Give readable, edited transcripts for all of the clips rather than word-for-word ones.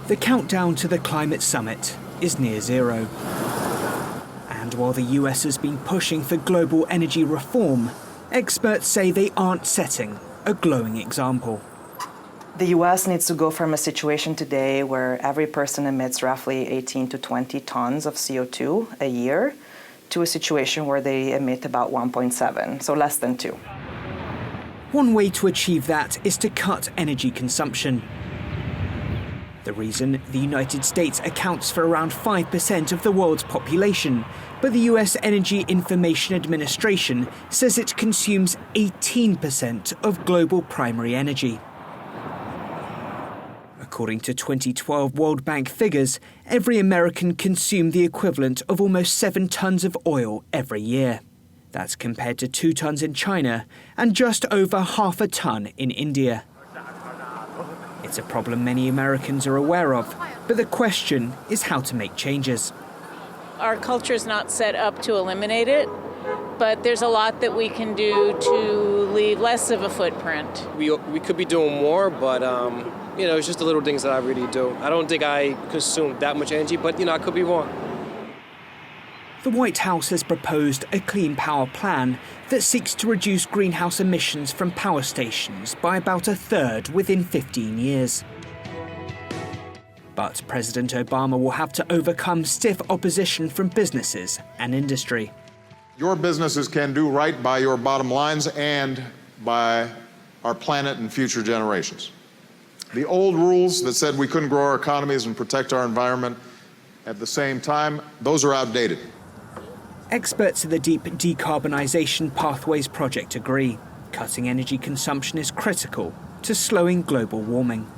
The countdown to the climate summit is near zero. And while the US has been pushing for global energy reform, experts say they aren't setting a glowing example. The US needs to go from a situation today where every person emits roughly 18 to 20 tons of CO2 a year to a situation where they emit about 1.7, so less than 2. One way to achieve that is to cut energy consumption. The reason, the United States accounts for around 5% of the world's population, but the US Energy Information Administration says it consumes 18% of global primary energy. According to 2012 World Bank figures, every American consumed the equivalent of almost 7 tons of oil every year. That's compared to 2 tons in China and just over half a ton in India. It's a problem many Americans are aware of, but the question is how to make changes. Our culture is not set up to eliminate it, but there's a lot that we can do to leave less of a footprint. We could be doing more, but it's just the little things that I really do. I don't think I consume that much energy, but I could be wrong. The White House has proposed a clean power plan that seeks to reduce greenhouse emissions from power stations by about a third within 15 years. But President Obama will have to overcome stiff opposition from businesses and industry. Your businesses can do right by your bottom lines and by our planet and future generations. The old rules that said we couldn't grow our economies and protect our environment at the same time, those are outdated. Experts at the Deep Decarbonisation Pathways Project agree. Cutting energy consumption is critical to slowing global warming.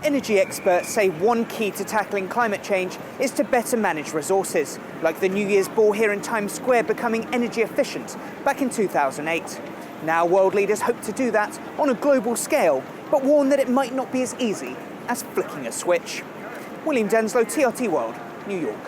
Energy experts say one key to tackling climate change is to better manage resources, like the New Year's ball here in Times Square becoming energy efficient back in 2008. Now world leaders hope to do that on a global scale, but warn that it might not be as easy as flicking a switch. William Danselow, TRT World, New York.